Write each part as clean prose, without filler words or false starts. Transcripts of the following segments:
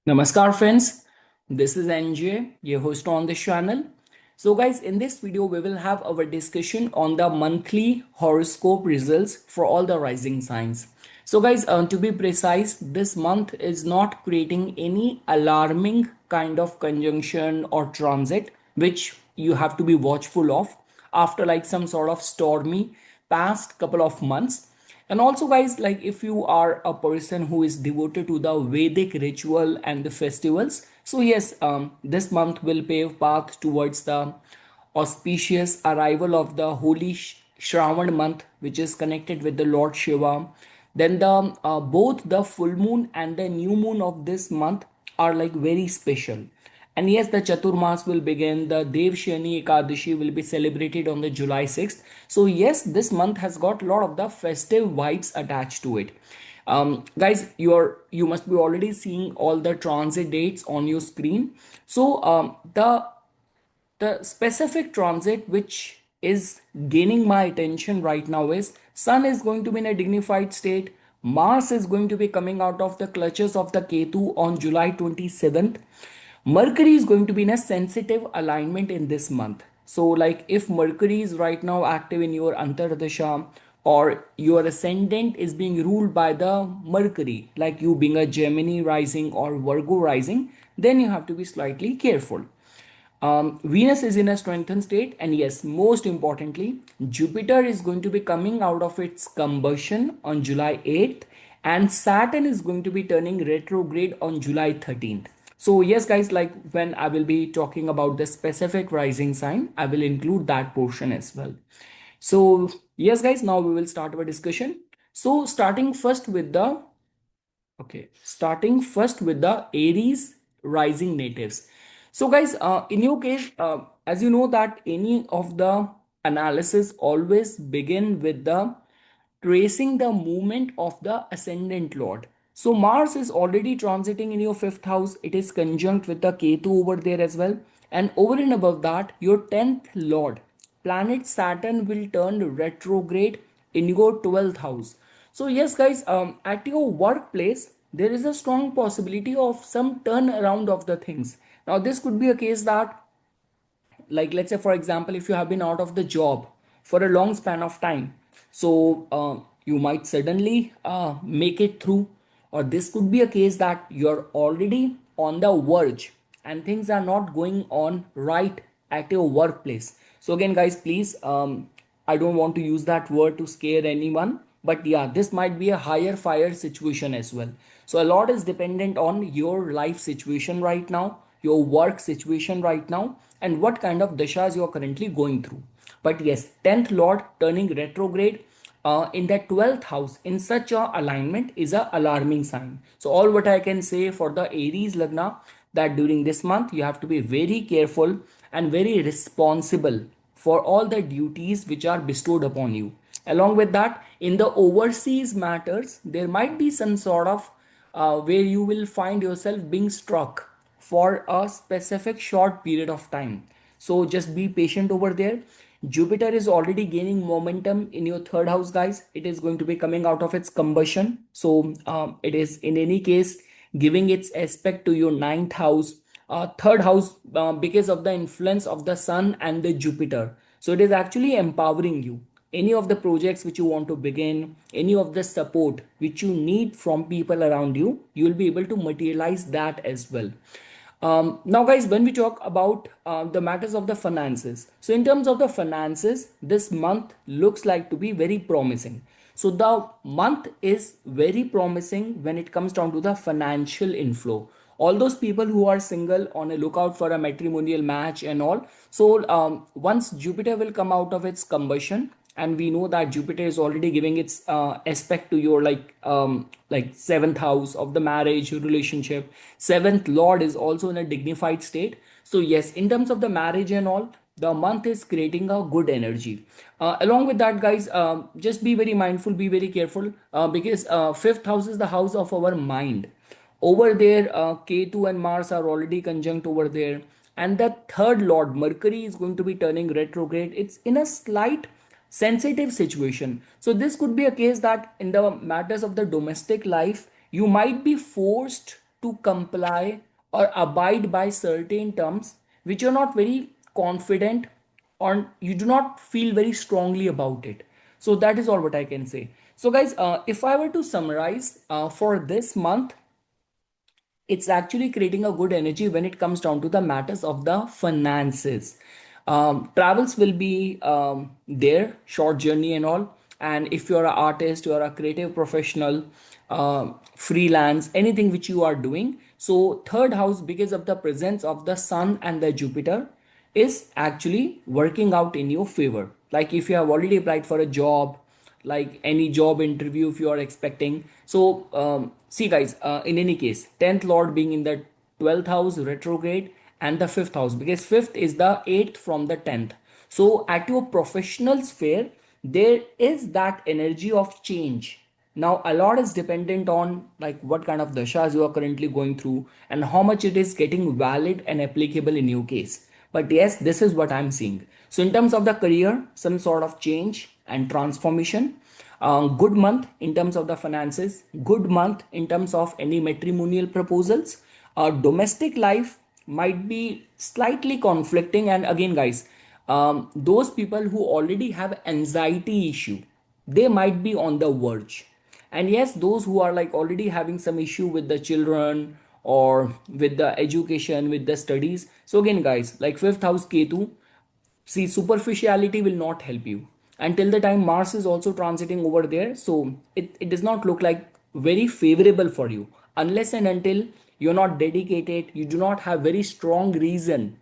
Namaskar friends, this is NJ, your host on this channel. So guys, in this video we will have our discussion on the monthly horoscope results for all the rising signs. So guys, to be precise, this month is not creating any alarming kind of conjunction or transit which you have to be watchful of after like some sort of stormy past couple of months. And also guys, like if you are a person who is devoted to the Vedic ritual and the festivals, so yes, this month will pave path towards the auspicious arrival of the holy Shravan month, which is connected with the Lord Shiva. Then the both the full moon and the new moon of this month are like very special. And yes, the Chaturmas will begin. The Dev Shani Ekadashi will be celebrated on the July 6th. So yes, this month has got a lot of the festive vibes attached to it. Guys, you must be already seeing all the transit dates on your screen. So the specific transit which is gaining my attention right now is Sun is going to be in a dignified state. Mars is going to be coming out of the clutches of the Ketu on July 27th. Mercury is going to be in a sensitive alignment in this month. So, like if Mercury is right now active in your Antardasha or your ascendant is being ruled by the Mercury, like you being a Gemini rising or Virgo rising, then you have to be slightly careful. Venus is in a strengthened state, and yes, most importantly, Jupiter is going to be coming out of its combustion on July 8th, and Saturn is going to be turning retrograde on July 13th. So, yes, guys, like when I will be talking about the specific rising sign, I will include that portion as well. So, yes, guys, now we will start our discussion. So, starting first with the Aries rising natives. So guys, in your case, as you know that any of the analysis always begin with the tracing the movement of the ascendant lord. So Mars is already transiting in your fifth house. It is conjunct with the Ketu over there as well. And over and above that, your 10th lord, planet Saturn, will turn retrograde in your 12th house. So yes, guys, at your workplace, there is a strong possibility of some turnaround of the things. Now, this could be a case that, like let's say for example, if you have been out of the job for a long span of time, so you might suddenly make it through, or this could be a case that you're already on the verge and things are not going on right at your workplace. So again guys, please, I don't want to use that word to scare anyone, but yeah, this might be a higher fire situation as well. So a lot is dependent on your life situation right now, your work situation right now, and what kind of dashas you are currently going through. But yes, 10th lord turning retrograde in that 12th house in such a alignment is a alarming sign. So all what I can say for the Aries Lagna, that during this month you have to be very careful and very responsible for all the duties which are bestowed upon you. Along with that, in the overseas matters, there might be some sort of where you will find yourself being struck for a specific short period of time. So just be patient over there. Jupiter is already gaining momentum in your third house, guys. It is going to be coming out of its combustion. So it is in any case giving its aspect to your ninth house, third house, because of the influence of the sun and the Jupiter. So it is actually empowering you. Any of the projects which you want to begin, any of the support which you need from people around you, you will be able to materialize that as well. Now, guys, when we talk about the matters of the finances, so in terms of the finances, this month looks like to be very promising. So the month is very promising when it comes down to the financial inflow. All those people who are single on a lookout for a matrimonial match and all. So once Jupiter will come out of its combustion, and we know that Jupiter is already giving its aspect to your like seventh house of the marriage relationship. Seventh lord is also in a dignified state. So yes, in terms of the marriage and all, the month is creating a good energy. Along with that, guys, just be very mindful, be very careful, because fifth house is the house of our mind. Over there, Ketu and Mars are already conjunct over there, and the third lord Mercury is going to be turning retrograde. It's in a slight sensitive situation. So this could be a case that in the matters of the domestic life, you might be forced to comply or abide by certain terms which you're not very confident or you do not feel very strongly about it. So that is all what I can say. So guys, if I were to summarize for this month, it's actually creating a good energy when it comes down to the matters of the finances. Travels will be there, short journey and all. And if you're an artist, you're a creative professional, freelance, anything which you are doing, so third house, because of the presence of the sun and the Jupiter, is actually working out in your favor. Like if you have already applied for a job, like any job interview if you are expecting. So see guys, in any case, 10th lord being in the 12th house retrograde, and the 5th house, because 5th is the 8th from the 10th. So at your professional sphere, there is that energy of change. Now a lot is dependent on like what kind of dashas you are currently going through and how much it is getting valid and applicable in your case. But yes, this is what I'm seeing. So in terms of the career, some sort of change and transformation. Good month in terms of the finances. Good month in terms of any matrimonial proposals. Domestic life might be slightly conflicting. And again, guys, those people who already have anxiety issue, they might be on the verge. And yes, those who are like already having some issue with the children or with the education, with the studies. So again, guys, like 5th house Ketu, see, superficiality will not help you until the time Mars is also transiting over there. So it does not look like very favorable for you unless and until you're not dedicated, you do not have very strong reason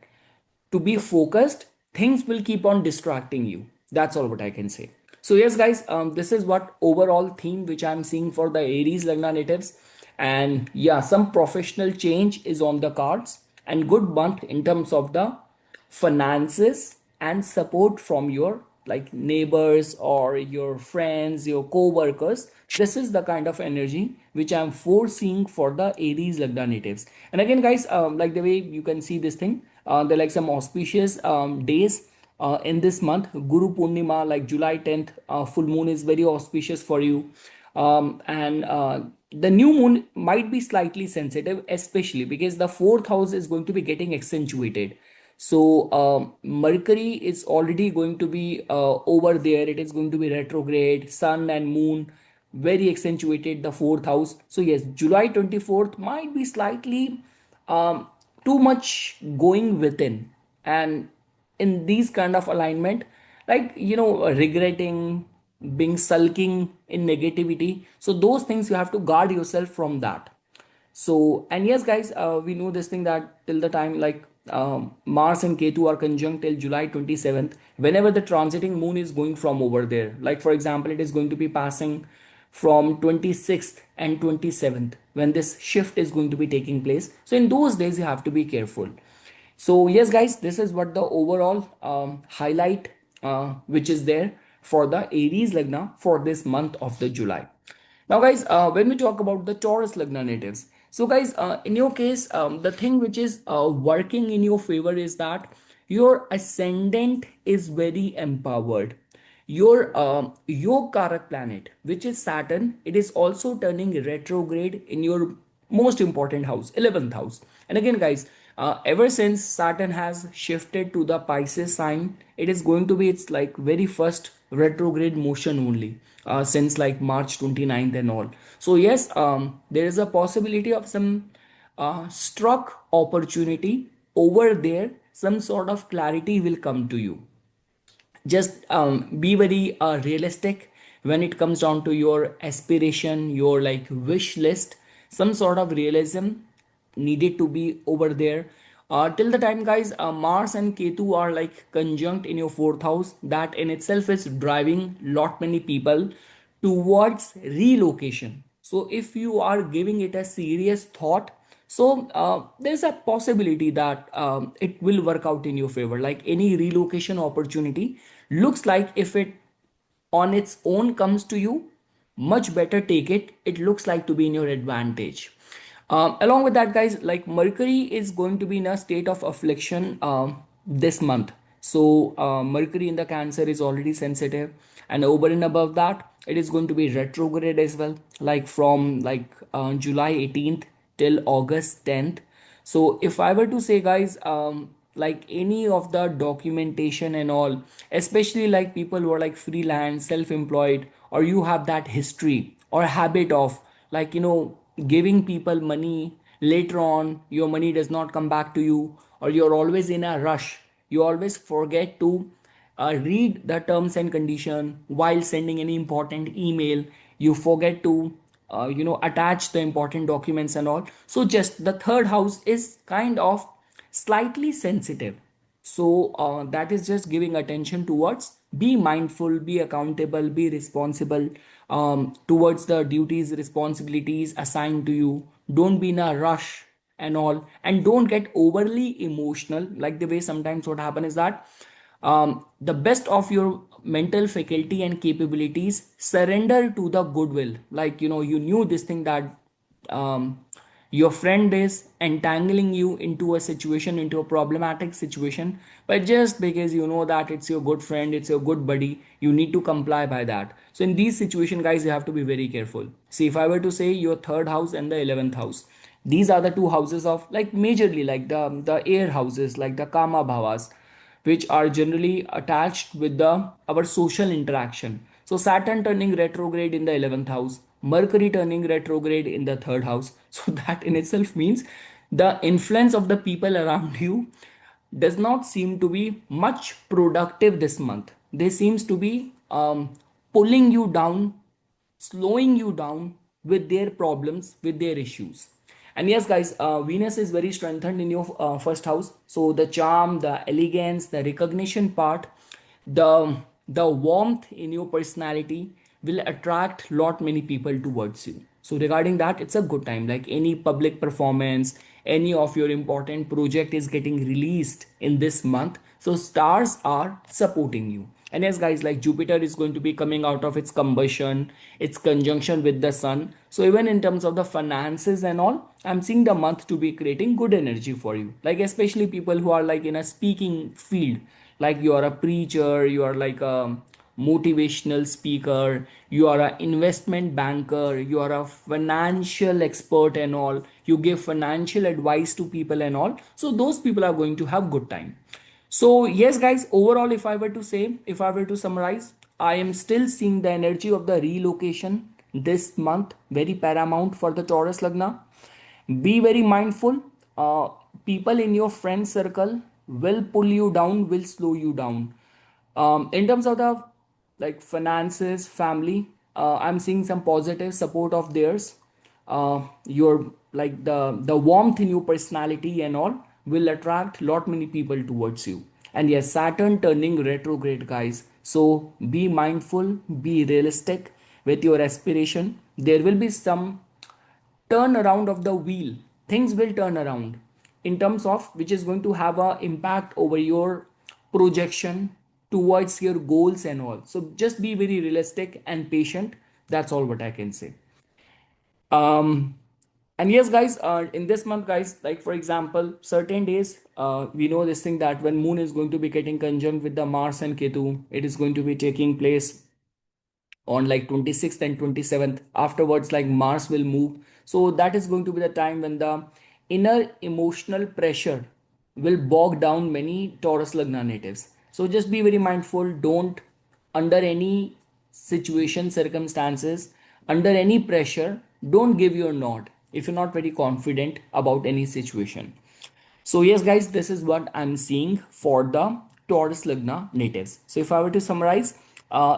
to be focused, things will keep on distracting you. That's all what I can say. So yes guys, this is what overall theme which I'm seeing for the Aries Lagna natives. And yeah, some professional change is on the cards, and good month in terms of the finances and support from your like neighbors or your friends, your co-workers. This is the kind of energy which I'm foreseeing for the Aries Lagna natives. And again guys, like the way you can see this thing, there are like some auspicious days in this month. Guru Purnima, like July 10th, full moon is very auspicious for you. And the new moon might be slightly sensitive, especially because the 4th house is going to be getting accentuated. So Mercury is already going to be over there. It is going to be retrograde. Sun and moon very accentuated the 4th house. So yes, July 24th might be slightly um, too much going within. And in these kind of alignment, like regretting, being sulking in negativity, so those things you have to guard yourself from that. So, and yes, guys, we know this thing that till the time like Mars and Ketu are conjunct till July 27th, whenever the transiting moon is going from over there, like for example, it is going to be passing from 26th and 27th when this shift is going to be taking place. So, in those days, you have to be careful. So yes guys, this is what the overall highlight which is there for the Aries Lagna for this month of the July. Now guys, when we talk about the Taurus Lagna natives, so guys, in your case, the thing which is working in your favor is that your ascendant is very empowered. Your Karak planet, which is Saturn, it is also turning retrograde in your most important house, 11th house. And again guys, ever since Saturn has shifted to the Pisces sign, it is going to be its like very first retrograde motion only since like March 29th and all. So yes, there is a possibility of some struck opportunity over there. Some sort of clarity will come to you. Just be very realistic when it comes down to your aspiration, your like wish list. Some sort of realism needed to be over there. Till the time guys, Mars and Ketu are like conjunct in your 4th house, that in itself is driving lot many people towards relocation. So if you are giving it a serious thought, so there's a possibility that it will work out in your favor. Like any relocation opportunity looks like, if it on its own comes to you, much better take it. It looks like to be in your advantage. Along with that guys, like Mercury is going to be in a state of affliction this month. So Mercury in the Cancer is already sensitive, and over and above that, it is going to be retrograde as well, like from like July 18th till August 10th. So if I were to say, guys, like any of the documentation and all, especially like people who are like freelance, self-employed, or you have that history or habit of like, giving people money, later on your money does not come back to you, or you're always in a rush, you always forget to read the terms and condition while sending any important email, you forget to attach the important documents and all. So just the third house is kind of slightly sensitive. So that is just giving attention towards be mindful, be accountable, be responsible towards the duties, responsibilities assigned to you. Don't be in a rush and all, and don't get overly emotional. Like the way sometimes what happen is that the best of your mental faculty and capabilities surrender to the goodwill. Like you knew this thing that um, your friend is entangling you into a situation, into a problematic situation, but just because you know that it's your good friend, it's your good buddy, you need to comply by that. So in these situations, guys, you have to be very careful. See, if I were to say your third house and the 11th house, these are the two houses of like majorly like the air houses, like the kama bhavas, which are generally attached with the our social interaction. So Saturn turning retrograde in the 11th house, Mercury turning retrograde in the third house. So that in itself means the influence of the people around you does not seem to be much productive this month. They seems to be pulling you down, slowing you down with their problems, with their issues. And yes, guys, Venus is very strengthened in your first house. So the charm, the elegance, the recognition part, the warmth in your personality will attract lot many people towards you. So regarding that, it's a good time. Like any public performance, any of your important project is getting released in this month. So stars are supporting you. And yes, guys, like Jupiter is going to be coming out of its combustion, its conjunction with the sun. So even in terms of the finances and all, I'm seeing the month to be creating good energy for you. Like especially people who are like in a speaking field, like you are a preacher, you are like a motivational speaker, you are an investment banker, you are a financial expert and all, you give financial advice to people and all. So those people are going to have good time. So yes, guys, overall, if I were to say, if I were to summarize, I am still seeing the energy of the relocation this month very paramount for the Taurus Lagna. Be very mindful. People in your friend circle will pull you down, will slow you down. In terms of the like finances, family, I'm seeing some positive support of theirs. Your like the warmth in your personality and all will attract lot many people towards you. And yes, Saturn turning retrograde, guys. So be mindful, be realistic with your aspiration. There will be some turn around of the wheel. Things will turn around in terms of which is going to have a impact over your projection towards your goals and all. So just be very realistic and patient. That's all what I can say. um and yes, guys, in this month, guys, like for example, certain days, we know this thing that when moon is going to be getting conjunct with the Mars and Ketu, it is going to be taking place on like 26th and 27th. Afterwards, like Mars will move. So that is going to be the time when the inner emotional pressure will bog down many Taurus Lagna natives. So just be very mindful. Don't, under any situation, circumstances, under any pressure, don't give your nod if you're not very confident about any situation. So yes, guys, this is what I'm seeing for the Taurus Lagna natives. So if I were to summarize,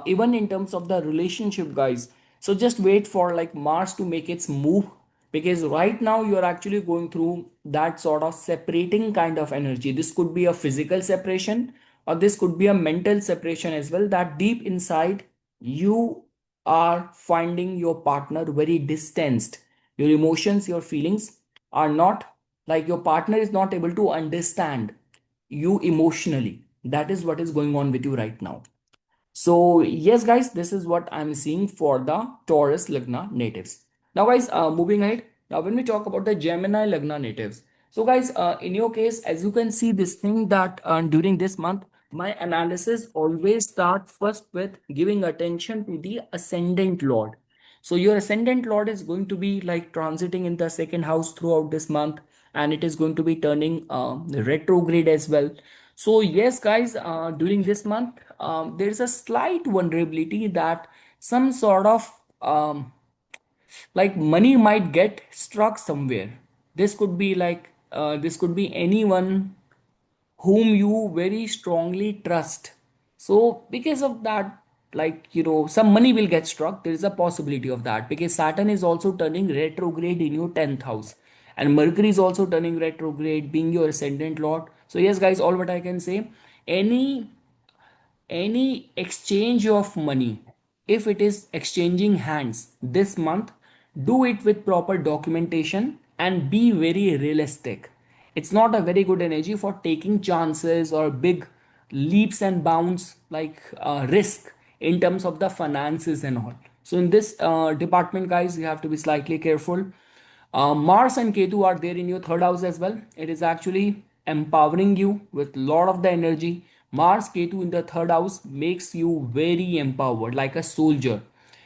even in terms of the relationship, guys, so just wait for like Mars to make its move, because right now you're actually going through that sort of separating kind of energy. This could be a physical separation, or this could be a mental separation as well, that deep inside you are finding your partner very distanced. Your emotions, your feelings are not, like your partner is not able to understand you emotionally. That is what is going on with you right now. So yes, guys, this is what I'm seeing for the Taurus Lagna natives. Now, guys, moving ahead. Now, when we talk about the Gemini Lagna natives, so guys, in your case, as you can see, this thing that during this month, my analysis always start first with giving attention to the ascendant lord. So your ascendant lord is going to be like transiting in the second house throughout this month, and it is going to be turning retrograde as well. So yes guys, during this month there is a slight vulnerability that some sort of like money might get struck somewhere. This could be like this could be anyone whom you very strongly trust. So because of that, like some money will get struck. There is a possibility of that because Saturn is also turning retrograde in your 10th house, and Mercury is also turning retrograde, being your ascendant lord. So yes guys, all what I can say, any any exchange of money, if it is exchanging hands this month, do it with proper documentation and be very realistic. It's not a very good energy for taking chances or big leaps and bounds, like risk in terms of the finances and all. So in this department guys, you have to be slightly careful. Mars and Ketu are there in your third house as well. It is actually empowering you with lot of the energy. Mars Ketu in the third house makes you very empowered, like a soldier.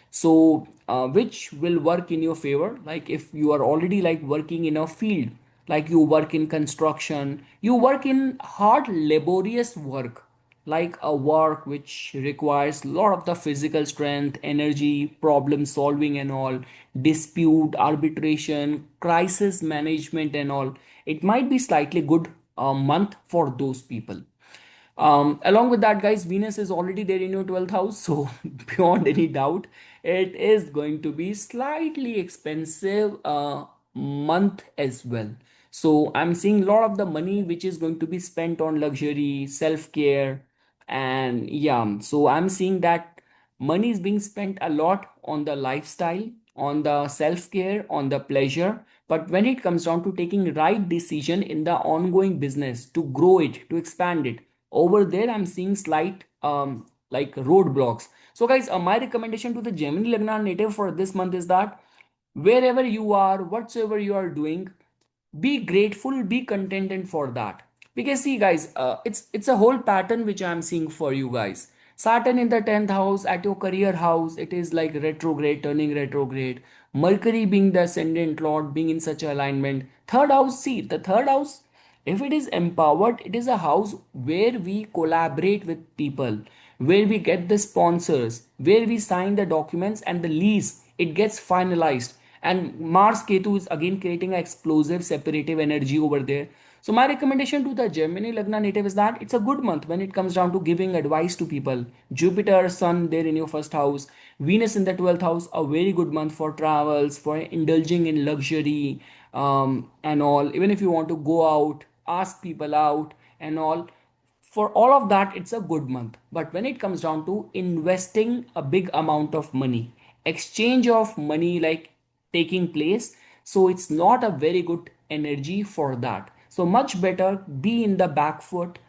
So which will work in your favor. Like if you are already like working in a field, like you work in construction, you work in hard laborious work, like a work which requires a lot of the physical strength, energy, problem solving and all, dispute arbitration, crisis management and all, it might be slightly good month for those people. Along with that, guys, Venus is already there in your 12th house. So, beyond any doubt, it is going to be slightly expensive month as well. So, I'm seeing a lot of the money which is going to be spent on luxury, self care, and yeah. So, I'm seeing that money is being spent a lot on the lifestyle, on the self care, on the pleasure. But when it comes down to taking right decision in the ongoing business to grow it, to expand it, over there I'm seeing slight like roadblocks. So guys, my recommendation to the Gemini Lagna native for this month is that wherever you are, whatsoever you are doing, be grateful, be contented for that. Because see guys, it's a whole pattern which I'm seeing for you guys. Saturn in the 10th house at your career house, it is like retrograde, turning retrograde. Mercury being the ascendant lord, being in such alignment. Third house, see the third house, if it is empowered, it is a house where we collaborate with people, where we get the sponsors, where we sign the documents and the lease, it gets finalized. And Mars Ketu is again creating an explosive separative energy over there. So my recommendation to the Gemini Lagna native is that it's a good month when it comes down to giving advice to people. Jupiter, Sun there in your first house, Venus in the 12th house, a very good month for travels, for indulging in luxury, and all. Even if you want to go out, ask people out and all, for all of that it's a good month. But when it comes down to investing a big amount of money, exchange of money like taking place, so it's not a very good energy for that. So much better be in the back foot,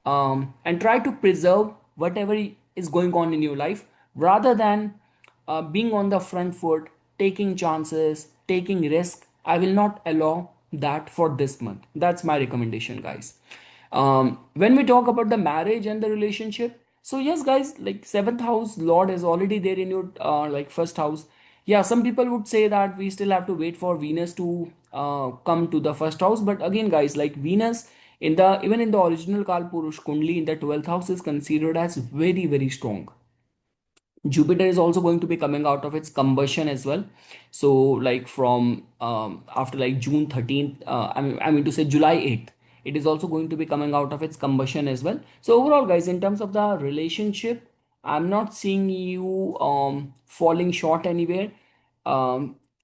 and try to preserve whatever is going on in your life, rather than being on the front foot, taking chances, taking risk. I will not allow that for this month. That's my recommendation, guys. When we talk about the marriage and the relationship, so yes guys, like seventh house lord is already there in your like first house. Yeah, some people would say that we still have to wait for Venus to come to the first house, but again guys, like Venus in the even in the original Kalpurush Kundli in the 12th house is considered as very very strong. Jupiter is also going to be coming out of its combustion as well. So like from after like June 13th, I mean to say July 8th, it is also going to be coming out of its combustion as well. So overall guys, in terms of the relationship, I'm not seeing you falling short anywhere.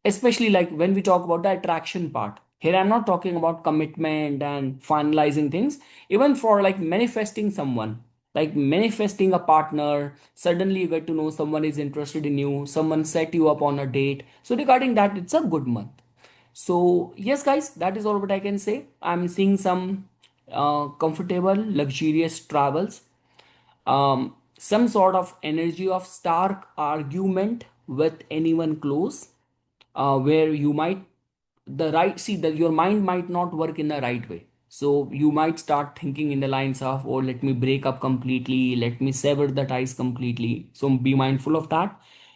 Especially like when we talk about the attraction part, here I'm not talking about commitment and finalizing things. Even for like manifesting someone, like manifesting a partner, suddenly you get to know someone is interested in you, someone set you up on a date, so regarding that it's a good month. So yes guys, that is all what I can say. I'm seeing some comfortable luxurious travels, some sort of energy of stark argument with anyone close, where you might the right see that your mind might not work in the right way. So you might start thinking in the lines of, oh, let me break up completely, let me sever the ties completely. So be mindful of that.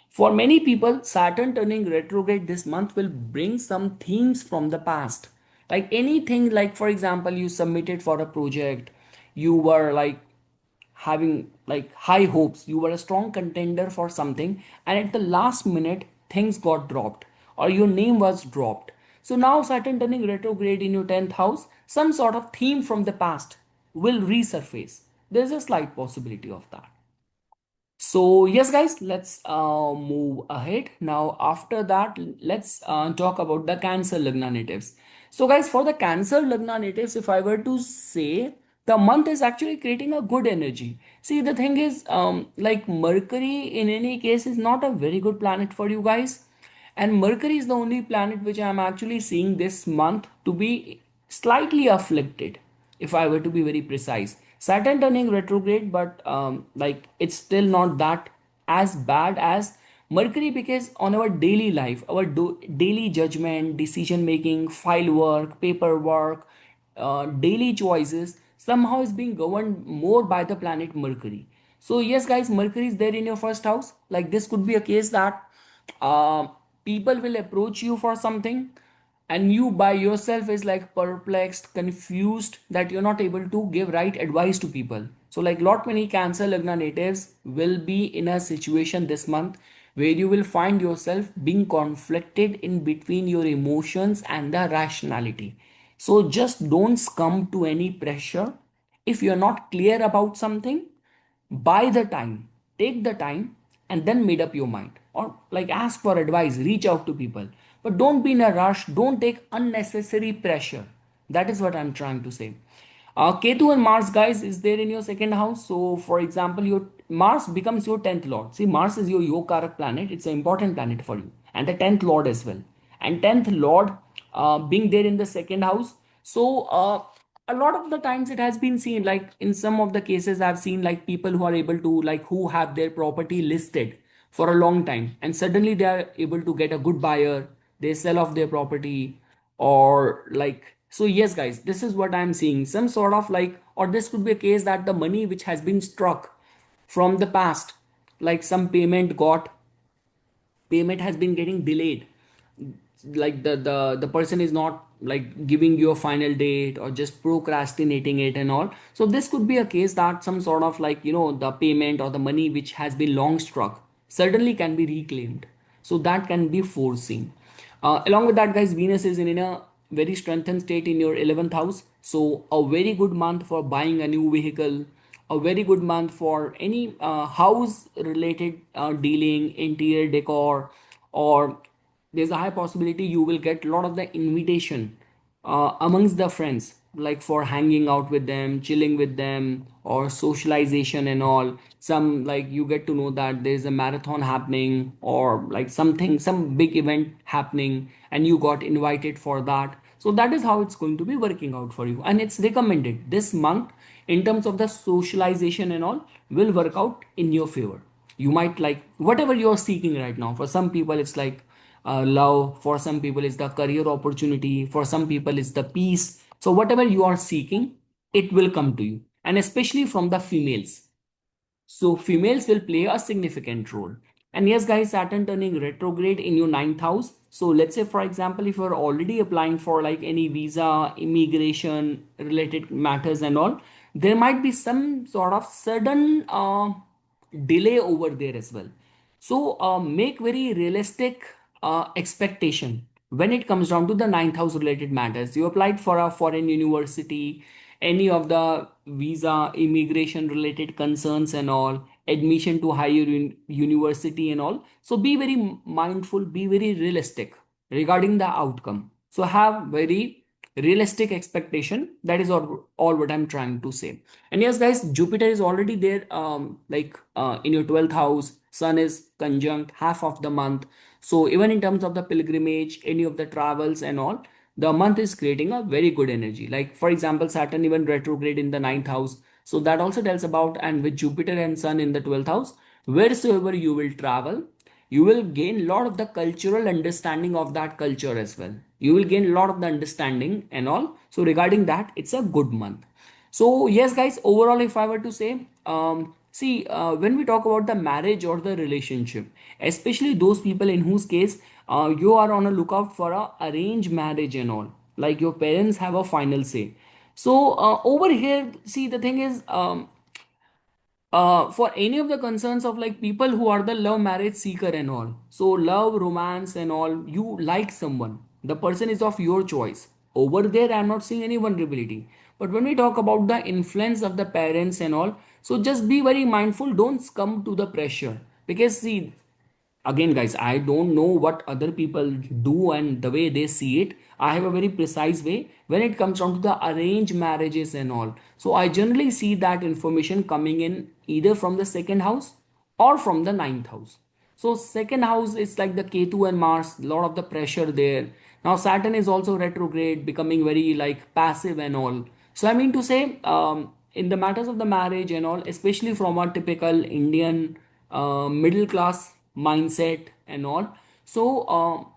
For many people, Saturn turning retrograde this month will bring some themes from the past. Like anything, like for example, you submitted for a project, you were like having like high hopes, you were a strong contender for something, and at the last minute, things got dropped or your name was dropped. So now, Saturn turning retrograde in your 10th house, some sort of theme from the past will resurface. There's a slight possibility of that. So yes, guys, let's move ahead. Now, after that, let's talk about the Cancer Lagna natives. So, guys, for the Cancer Lagna natives, if I were to say, the month is actually creating a good energy. See, the thing is, like Mercury in any case is not a very good planet for you guys, and Mercury is the only planet which I am actually seeing this month to be slightly afflicted, if I were to be very precise. Saturn turning retrograde, but like it's still not that as bad as Mercury, because on our daily life, our daily judgment, decision making, file work, paperwork, daily choices somehow is being governed more by the planet Mercury. So yes, guys, Mercury is there in your first house. Like this could be a case that uh, people will approach you for something, and you by yourself is like perplexed, confused, that you're not able to give right advice to people. So like lot many Cancer Lagna natives will be in a situation this month where you will find yourself being conflicted in between your emotions and the rationality. So just don't succumb to any pressure. If you're not clear about something, buy the time, take the time, and then made up your mind, or like ask for advice, reach out to people, but don't be in a rush, don't take unnecessary pressure. That is what I'm trying to say. Ketu and Mars, guys, is there in your second house. So for example, your Mars becomes your 10th lord. See, Mars is your yokarak planet, it's an important planet for you, and the 10th lord as well. And 10th lord being there in the second house. So a lot of the times it has been seen, like in some of the cases I've seen, like people who are able to, like who have their property listed for a long time, and suddenly they are able to get a good buyer, they sell off their property, or like, so yes, guys, this is what I'm seeing, some sort of like, or this could be a case that the money which has been struck from the past, like some payment has been getting delayed, like the person is not like giving you a final date or just procrastinating it and all. So this could be a case that some sort of like, the payment or the money which has been long struck suddenly can be reclaimed. So that can be foreseen. Along with that, guys, Venus is in a very strengthened state in your 11th house, so a very good month for buying a new vehicle, a very good month for any house related dealing, interior decor, or there's a high possibility you will get a lot of the invitation amongst the friends, like for hanging out with them, chilling with them, or socialization and all. Some like you get to know that there's a marathon happening, or like something, some big event happening, and you got invited for that. So that is how it's going to be working out for you, and it's recommended this month in terms of the socialization and all will work out in your favor. You might like whatever you're seeking right now. For some people it's like love, for some people it's the career opportunity, for some people it's the peace. So whatever you are seeking, it will come to you, and especially from the females. So females will play a significant role. And yes, guys, Saturn turning retrograde in your ninth house. So let's say, for example, if you're already applying for like any visa, immigration related matters and all, there might be some sort of sudden delay over there as well. So make very realistic expectation when it comes down to the ninth house related matters. You applied for a foreign university, any of the visa, immigration related concerns and all, admission to higher university and all. So be very mindful, be very realistic regarding the outcome. So have very realistic expectation. That is all what I'm trying to say. And yes, guys, Jupiter is already there, in your 12th house. Sun is conjunct half of the month. So even in terms of the pilgrimage, any of the travels and all, the month is creating a very good energy. Like for example, Saturn even retrograde in the ninth house. So that also tells about, and with Jupiter and Sun in the 12th house, wheresoever you will travel, you will gain a lot of the cultural understanding of that culture as well. You will gain a lot of the understanding and all. So regarding that, it's a good month. So yes, guys, overall, if I were to say, See, when we talk about the marriage or the relationship, especially those people in whose case you are on a lookout for a arranged marriage and all, like your parents have a final say. So over here, see, the thing is, for any of the concerns of like people who are the love marriage seeker and all, so love, romance and all, you like someone, the person is of your choice. Over there I'm not seeing any vulnerability. But when we talk about the influence of the parents and all, so just be very mindful, don't succumb to the pressure. Because see, again guys, I don't know what other people do and the way they see it. I have a very precise way when it comes down to the arranged marriages and all. So I generally see that information coming in either from the second house or from the ninth house. So second house is like the Ketu and Mars, a lot of the pressure there. Now Saturn is also retrograde, becoming very like passive and all. So I mean to say, in the matters of the marriage and all, especially from a typical Indian middle class mindset and all. So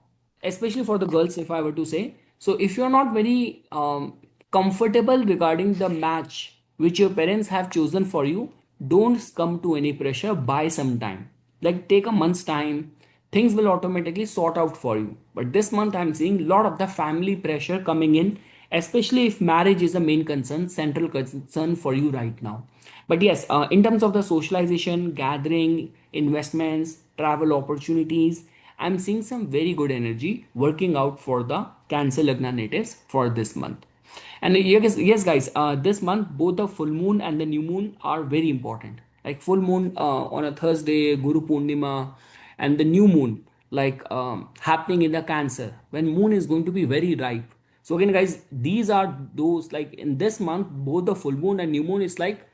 especially for the girls, if I were to say, so if you're not very comfortable regarding the match which your parents have chosen for you, don't come to any pressure. Buy some time, like take a month's time, things will automatically sort out for you. But this month I'm seeing a lot of the family pressure coming in, especially if marriage is a main concern, central concern for you right now. But yes, in terms of the socialization, gathering, investments, travel opportunities, I'm seeing some very good energy working out for the Cancer Lagna natives for this month. And yes, guys, this month both the full moon and the new moon are very important. Like full moon on a Thursday, Guru Purnima, and the new moon like happening in the Cancer when moon is going to be very ripe. So again, guys, these are those like in this month both the full moon and new moon is like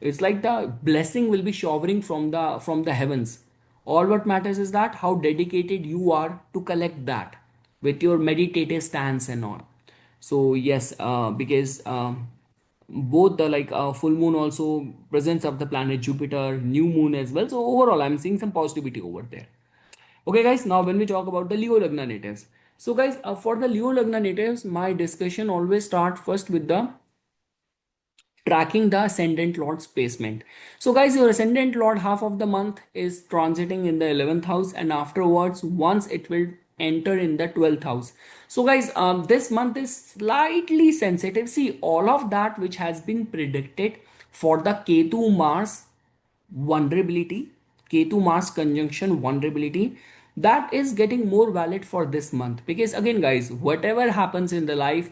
it's like the blessing will be showering from the heavens. All what matters is that how dedicated you are to collect that with your meditative stance and all. So yes, because both the like full moon also presence of the planet Jupiter, new moon as well. So overall, I'm seeing some positivity over there. Okay, guys. Now when we talk about the Leo Lagna natives, so guys, for the Leo Lagna natives, my discussion always start first with the tracking the ascendant lord's placement. So guys, your ascendant lord half of the month is transiting in the 11th house, and afterwards once it will enter in the 12th house. So guys, this month is slightly sensitive. See, all of that which has been predicted for the Ketu Mars vulnerability, Ketu Mars conjunction vulnerability, that is getting more valid for this month. Because again guys, whatever happens in the life,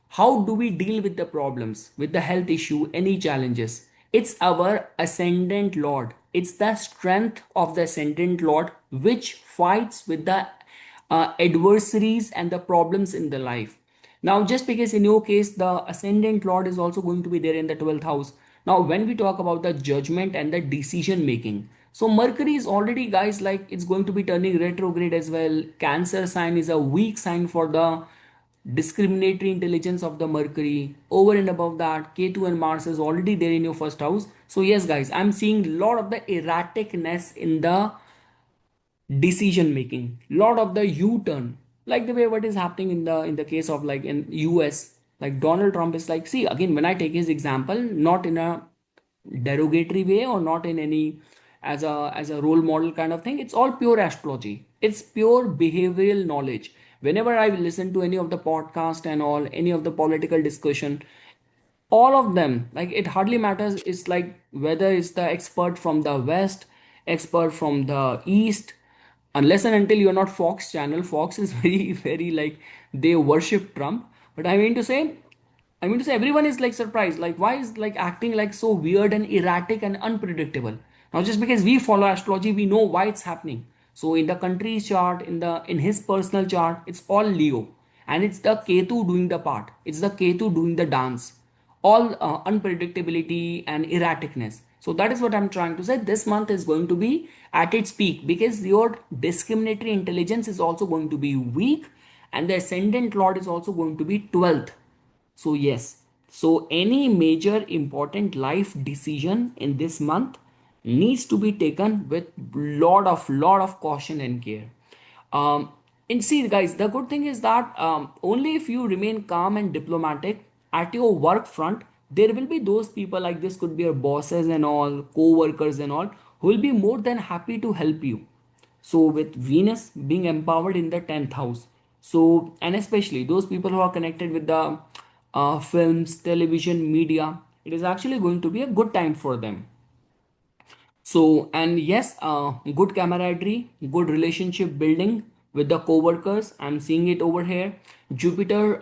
how do we deal with the problems, with the health issue, any challenges? It's our ascendant lord, it's the strength of the ascendant lord which fights with the adversaries and the problems in the life. Now, just because in your case the ascendant lord is also going to be there in the 12th house. Now, when we talk about the judgment and the decision making, so Mercury is already, guys, like it's going to be turning retrograde as well. Cancer sign is a weak sign for the discriminatory intelligence of the Mercury. Over and above that, Ketu and Mars is already there in your first house. So yes, guys, I'm seeing a lot of the erraticness in the decision making, lot of the u-turn, like the way what is happening in the case of like in US, like Donald Trump is like, see, again, when I take his example, not in a derogatory way or not in any as a role model kind of thing, it's all pure astrology, it's pure behavioral knowledge. Whenever I listen to any of the podcast and all, any of the political discussion, all of them, like it hardly matters, it's like whether it's the expert from the west, expert from the east, unless and until you're not Fox channel. Fox is very very like they worship Trump. But I mean to say everyone is like surprised, like why is like acting like so weird and erratic and unpredictable. Now just because we follow astrology, we know why it's happening. So in the country's chart, in his personal chart, it's all Leo, and it's the Ketu doing the part, it's the Ketu doing the dance, all unpredictability and erraticness. So that is what I'm trying to say. This month is going to be at its peak because your discriminatory intelligence is also going to be weak, and the ascendant lord is also going to be 12th. So yes, so any major important life decision in this month needs to be taken with lot of caution and care. And see, guys, the good thing is that only if you remain calm and diplomatic at your work front, there will be those people, like this could be your bosses and all, co-workers and all, who will be more than happy to help you. So with Venus being empowered in the 10th house, so and especially those people who are connected with the films, television, media, it is actually going to be a good time for them. So, and yes, good camaraderie, good relationship building with the co-workers. I'm seeing it over here. Jupiter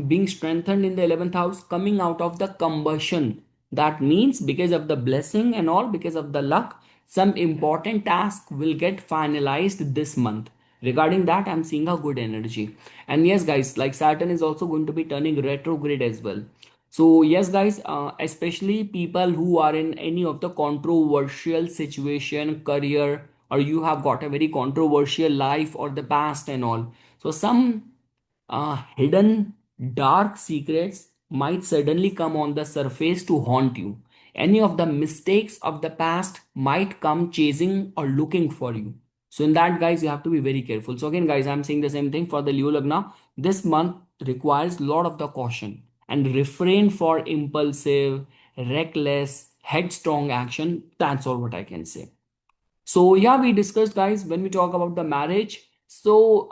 being strengthened in the 11th house, coming out of the combustion. That means because of the blessing and all, because of the luck, some important task will get finalized this month. Regarding that, I'm seeing a good energy. And yes, guys, like Saturn is also going to be turning retrograde as well. So yes, guys, especially people who are in any of the controversial situation, career, or you have got a very controversial life or the past and all. So some hidden dark secrets might suddenly come on the surface to haunt you. Any of the mistakes of the past might come chasing or looking for you. So in that, guys, you have to be very careful. So again, guys, I'm saying the same thing for the Leo Lagna. This month requires a lot of the caution and refrain for impulsive, reckless, headstrong action. That's all what I can say. So yeah, we discussed, guys, when we talk about the marriage. So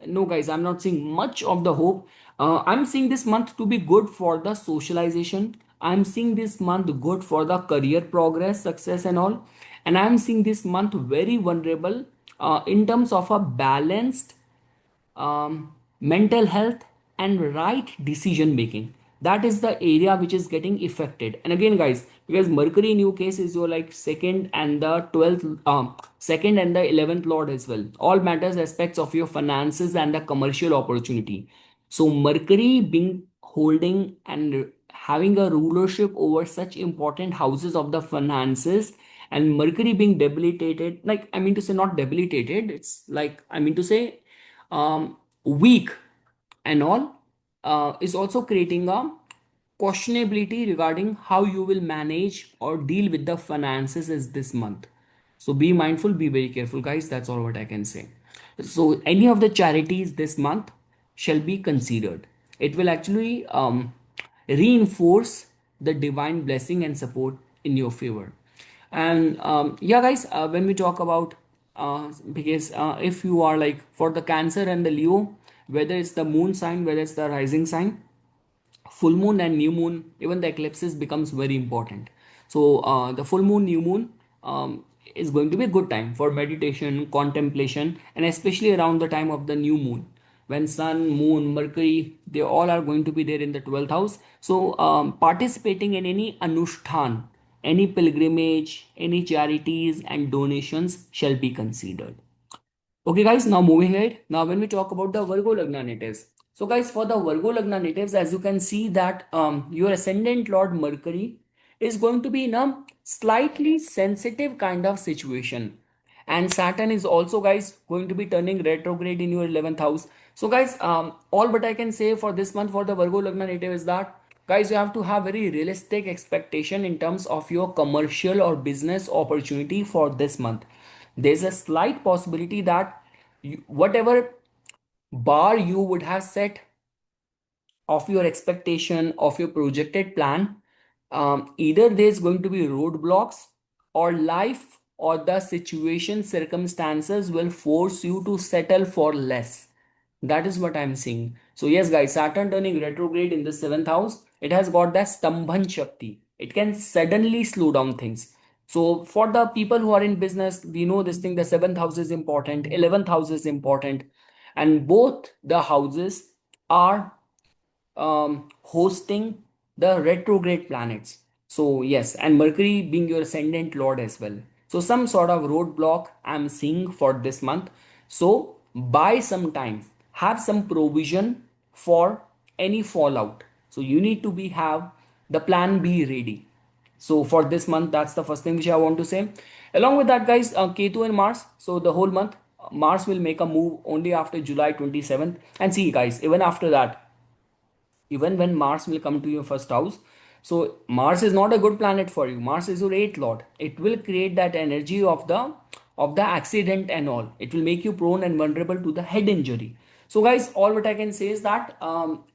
no, guys, I'm not seeing much of the hope. I'm seeing this month to be good for the socialization. I'm seeing this month good for the career progress, success, and all. And I'm seeing this month very vulnerable in terms of a balanced mental health and right decision making. That is the area which is getting affected. And again, guys, because Mercury in your case is your like second and the 12th, second and the 11th lord as well, all matters aspects of your finances and the commercial opportunity. So Mercury being holding and having a rulership over such important houses of the finances, and Mercury being debilitated, like I mean to say not debilitated, it's like I mean to say weak and all, is also creating a questionability regarding how you will manage or deal with the finances is this month. So be mindful, be very careful, guys. That's all what I can say. So any of the charities this month shall be considered. It will actually reinforce the divine blessing and support in your favor. And yeah, guys, when we talk about because if you are like for the Cancer and the Leo, whether it's the moon sign, whether it's the rising sign, full moon and new moon, even the eclipses becomes very important. So the full moon, new moon, is going to be a good time for meditation, contemplation, and especially around the time of the new moon, when sun, moon, Mercury, they all are going to be there in the 12th house. So participating in any anushtan, any pilgrimage, any charities and donations shall be considered. Okay, guys, now moving ahead. Now, when we talk about the Virgo Lagna natives. So, guys, for the Virgo Lagna natives, as you can see that your ascendant Lord Mercury is going to be in a slightly sensitive kind of situation. And Saturn is also, guys, going to be turning retrograde in your 11th house. So, guys, all but I can say for this month for the Virgo Lagna native is that, guys, you have to have very realistic expectation in terms of your commercial or business opportunity for this month. There's a slight possibility that whatever bar you would have set of your expectation of your projected plan, either there's going to be roadblocks, or life or the situation circumstances will force you to settle for less. That is what I'm seeing. So yes, guys, Saturn turning retrograde in the 7th house, it has got that stambhan shakti. It can suddenly slow down things. So for the people who are in business, we know this thing, the 7th house is important, 11th house is important, and both the houses are hosting the retrograde planets. So yes, and Mercury being your ascendant lord as well. So some sort of roadblock I'm seeing for this month. So buy some time, have some provision for any fallout. So you need to be have the plan B ready. So for this month, that's the first thing which I want to say. Along with that, guys, Ketu and Mars. So the whole month, Mars will make a move only after July 27th. And see, guys, even after that, even when Mars will come to your first house. So Mars is not a good planet for you. Mars is your eighth lord. It will create that energy of the accident and all. It will make you prone and vulnerable to the head injury. So guys, all what I can say is that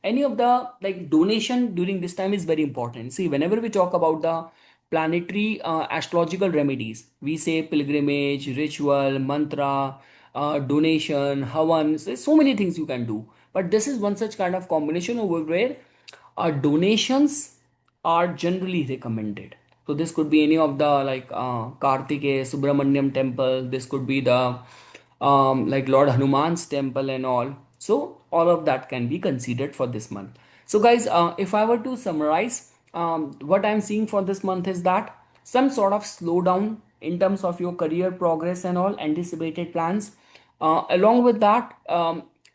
any of the like donation during this time is very important. See, whenever we talk about the planetary astrological remedies, we say pilgrimage, ritual, mantra, donation, havan. There's so many things you can do, but this is one such kind of combination over where donations are generally recommended. So this could be any of the like Kartikeya Subramanyam temple. This could be the like Lord Hanuman's temple and all. So all of that can be considered for this month. So guys, if I were to summarize, what I'm seeing for this month is that some sort of slowdown in terms of your career progress and all anticipated plans. Along with that,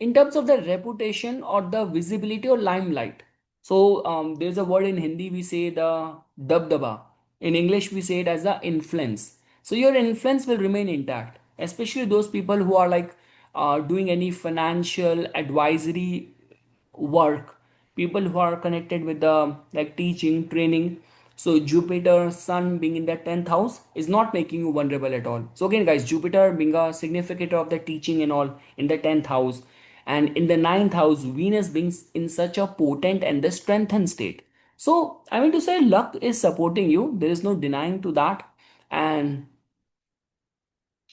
in terms of the reputation or the visibility or limelight. So there's a word in Hindi we say the dabdaba. In English we say it as the influence. So your influence will remain intact, especially those people who are like doing any financial advisory work, people who are connected with the like teaching, training. So Jupiter, Sun being in the 10th house is not making you vulnerable at all. So again, guys, Jupiter being a significator of the teaching and all in the 10th house, and in the ninth house, Venus being in such a potent and the strengthened state. So I mean to say, luck is supporting you. There is no denying to that, and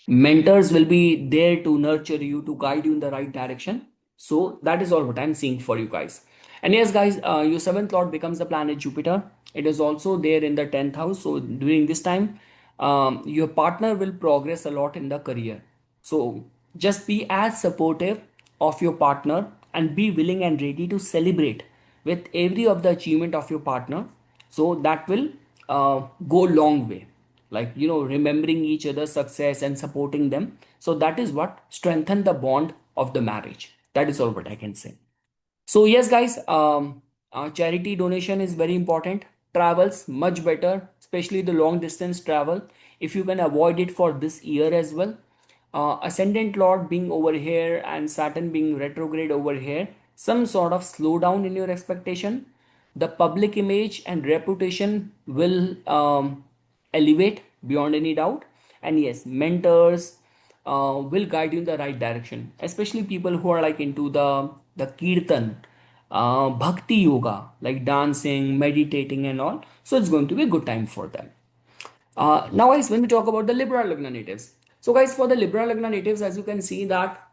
mentors will be there to nurture you, to guide you in the right direction. So that is all what I'm seeing for you guys. And yes, guys, your seventh lord becomes the planet Jupiter. It is also there in the 10th house. So during this time, your partner will progress a lot in the career. So just be as supportive of your partner and be willing and ready to celebrate with every of the achievement of your partner. So that will go long way, like remembering each other's success and supporting them. So that is what strengthen the bond of the marriage. That is all what I can say. So yes, guys, charity donation is very important. Travels much better, especially the long distance travel. If you can avoid it for this year as well. Ascendant Lord being over here and Saturn being retrograde over here, some sort of slowdown in your expectation. The public image and reputation will elevate beyond any doubt. And yes, mentors will guide you in the right direction, especially people who are like into the kirtan, bhakti yoga, like dancing, meditating and all. So it's going to be a good time for them. Now guys, when we talk about the Libra Lagna natives, so guys, for the Libra Lagna natives, as you can see that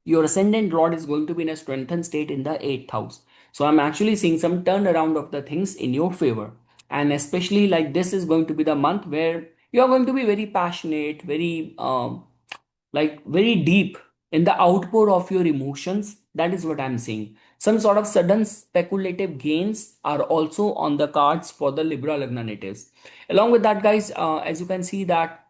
your ascendant lord is going to be in a strengthened state in the 8th house. So I'm actually seeing some turnaround of the things in your favor, and especially like this is going to be the month where you are going to be very passionate, very like very deep in the outpour of your emotions. That is what I'm seeing. Some sort of sudden speculative gains are also on the cards for the Libra Lagna natives. Along with that, guys, as you can see that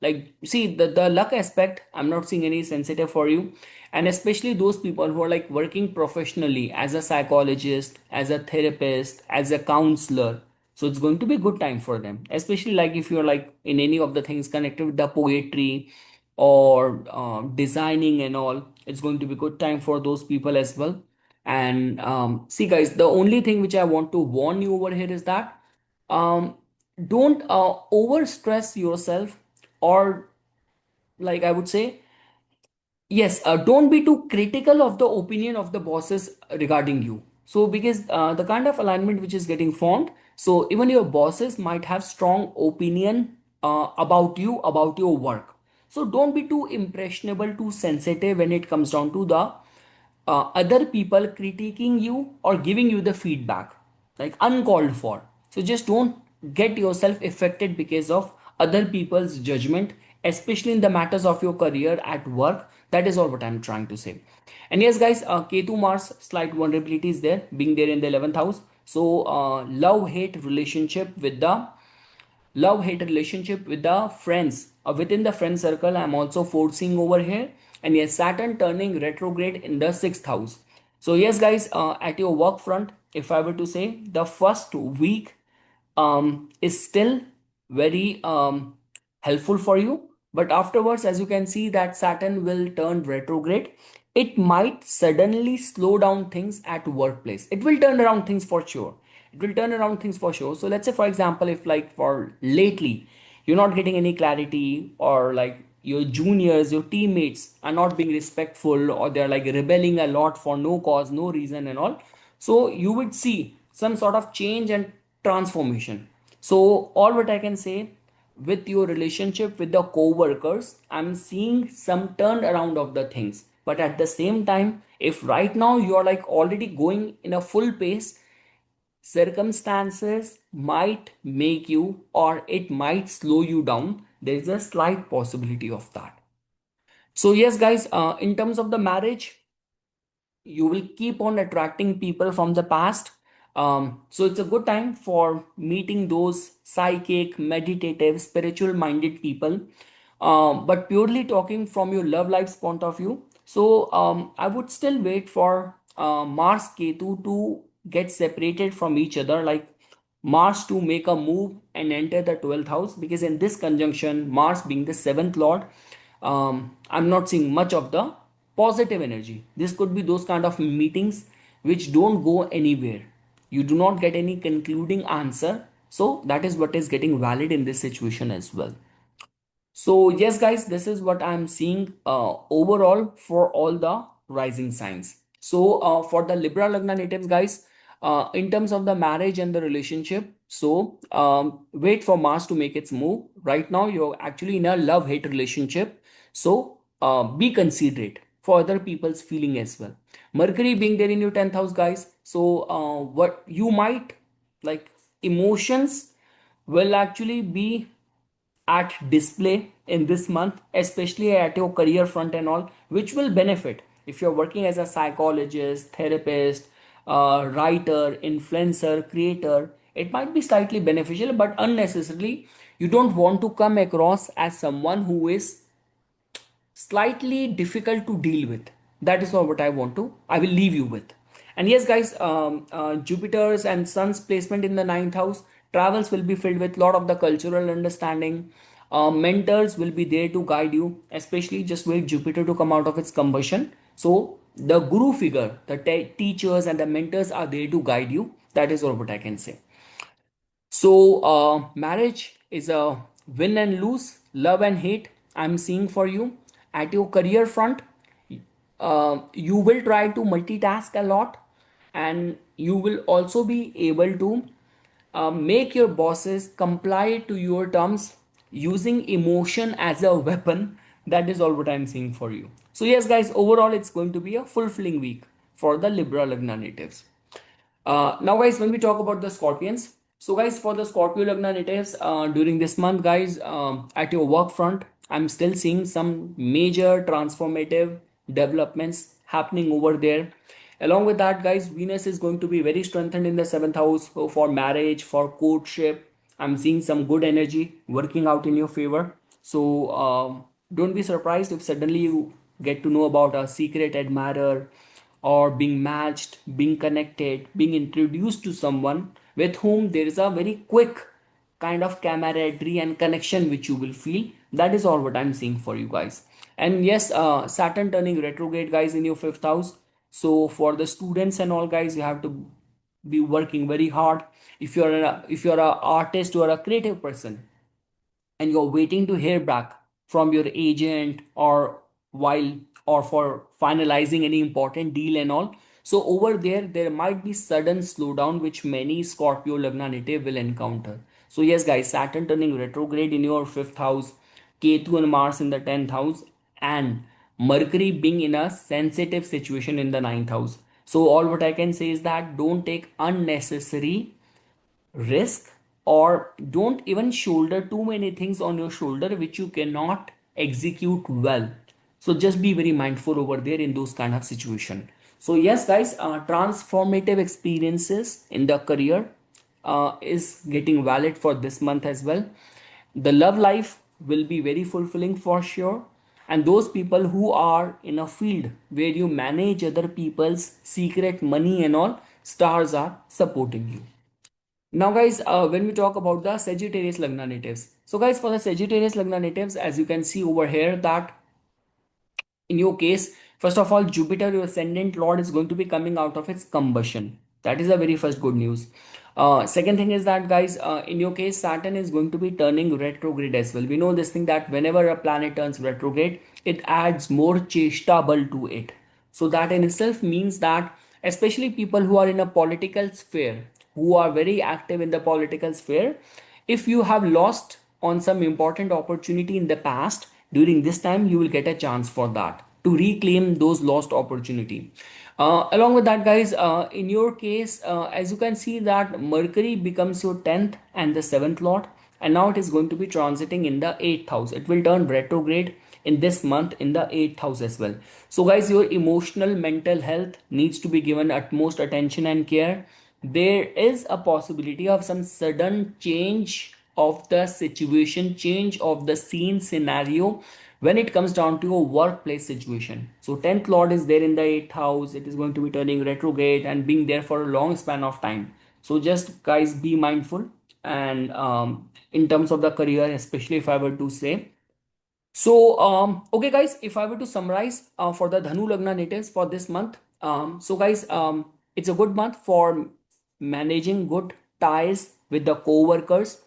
like see the luck aspect, I'm not seeing any sensitive for you. And especially those people who are like working professionally as a psychologist, as a therapist, as a counselor. So it's going to be a good time for them, especially like if you're like in any of the things connected with the poetry or designing and all. It's going to be good time for those people as well. And see guys, the only thing which I want to warn you over here is that um, don't over stress yourself, or like I would say, yes, don't be too critical of the opinion of the bosses regarding you. So, because the kind of alignment which is getting formed, so even your bosses might have strong opinion about you, about your work. So, don't be too impressionable, too sensitive when it comes down to the other people critiquing you or giving you the feedback, like uncalled for. So just don't get yourself affected because of other people's judgment, especially in the matters of your career at work. That is all what I'm trying to say. And yes, guys, Ketu Mars slight vulnerability is there, being there in the 11th house. So love hate relationship with the love hate relationship with the friends or within the friend circle, I'm also forcing over here. And yes, Saturn turning retrograde in the 6th house. So yes, guys, at your work front, if I were to say, the first week is still very helpful for you, but afterwards, as you can see that Saturn will turn retrograde, it might suddenly slow down things at workplace. It will turn around things for sure. It will turn around things for sure. So let's say, for example, if like for lately you're not getting any clarity, or like your juniors, your teammates are not being respectful, or they're like rebelling a lot for no cause, no reason and all. So you would see some sort of change and transformation. So all what I can say, with your relationship with the co-workers, I'm seeing some turn around of the things. But at the same time, if right now you're like already going in a full pace, circumstances might make you, or it might slow you down. There is a slight possibility of that. So yes guys, in terms of the marriage, you will keep on attracting people from the past. So it's a good time for meeting those psychic, meditative, spiritual minded people. But purely talking from your love life's point of view, so I would still wait for Mars Ketu to get separated from each other, like Mars to make a move and enter the 12th house, because in this conjunction, Mars being the seventh lord, I'm not seeing much of the positive energy. This could be those kind of meetings which don't go anywhere. You do not get any concluding answer. So that is what is getting valid in this situation as well. So yes, guys, this is what I'm seeing overall for all the rising signs. So for the Libra Lagna natives, guys, in terms of the marriage and the relationship, so wait for Mars to make its move. Right now, you're actually in a love-hate relationship. So be considerate for other people's feeling as well. Mercury being there in your 10th house, guys. So what you might like, emotions will actually be at display in this month, especially at your career front and all, which will benefit if you're working as a psychologist, therapist, writer, influencer, creator. It might be slightly beneficial, but unnecessarily. You don't want to come across as someone who is slightly difficult to deal with. That is all what I will leave you with. And yes guys, Jupiter's and Sun's placement in the ninth house, travels will be filled with a lot of the cultural understanding. Mentors will be there to guide you, especially just wait Jupiter to come out of its combustion. So the guru figure, the teachers and the mentors are there to guide you. That is all what I can say. So, marriage is a win and lose, love and hate. I'm seeing for you at your career front. You will try to multitask a lot, and you will also be able to make your bosses comply to your terms using emotion as a weapon. That is all what I'm seeing for you. So, yes, guys, overall, it's going to be a fulfilling week for the Libra Lagna natives. Now, guys, when we talk about the Scorpions, so guys, for the Scorpio Lagna natives, during this month, guys, at your work front, I'm still seeing some major transformative developments happening over there. Along with that, guys, Venus is going to be very strengthened in the seventh house. So for marriage, for courtship, I'm seeing some good energy working out in your favor. So don't be surprised if suddenly you get to know about a secret admirer, or being matched, being connected, being introduced to someone with whom there is a very quick kind of camaraderie and connection which you will feel. That is all what I'm seeing for you guys. And yes, Saturn turning retrograde, guys, in your fifth house. So for the students and all, guys, you have to be working very hard. If you're a artist or a creative person, and you're waiting to hear back from your agent, or while, or for finalizing any important deal and all, so over there might be sudden slowdown which many Scorpio Lagna native will encounter. So yes guys, Saturn turning retrograde in your fifth house, Ketu and Mars in the 10th house, and Mercury being in a sensitive situation in the ninth house. So all what I can say is that don't take unnecessary risk, or don't even shoulder too many things on your shoulder which you cannot execute well. So just be very mindful over there in those kind of situation. So yes guys, transformative experiences in the career is getting valid for this month as well. The love life will be very fulfilling for sure, and those people who are in a field where you manage other people's secret money and all, stars are supporting you. Now, guys, when we talk about the Sagittarius Lagna natives, so guys, for the Sagittarius Lagna natives, as you can see over here, that in your case, first of all, Jupiter, your ascendant lord, is going to be coming out of its combustion. That is a very first good news. Second thing is that, guys, in your case, Saturn is going to be turning retrograde as well. We know this thing that whenever a planet turns retrograde, it adds more cheshta bal to it. So that in itself means that, especially people who are in a political sphere, who are very active in the political sphere, if you have lost on some important opportunity in the past, during this time you will get a chance for that to reclaim those lost opportunity. Along with that, guys, in your case, as you can see that Mercury becomes your 10th and the 7th lord, and now it is going to be transiting in the 8th house. It will turn retrograde in this month in the 8th house as well. So guys, your emotional mental health needs to be given utmost attention and care. There is a possibility of some sudden change of the situation, change of the scene scenario when it comes down to a workplace situation. So 10th lord is there in the 8th house. It is going to be turning retrograde and being there for a long span of time. So just guys, be mindful. And in terms of the career, especially if I were to say, so, okay, guys, if I were to summarize for the Dhanu Lagna natives for this month, so guys, it's a good month for managing good ties with the co-workers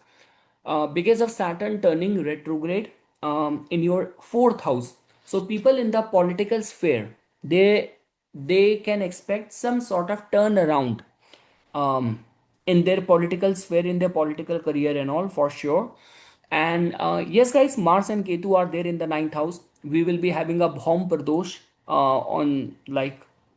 because of Saturn turning retrograde in your fourth house. So, people in the political sphere, they can expect some sort of turnaround in their political sphere, in their political career, and all for sure. And yes, guys, Mars and Ketu are there in the ninth house. We will be having a Bhaum Pradosh on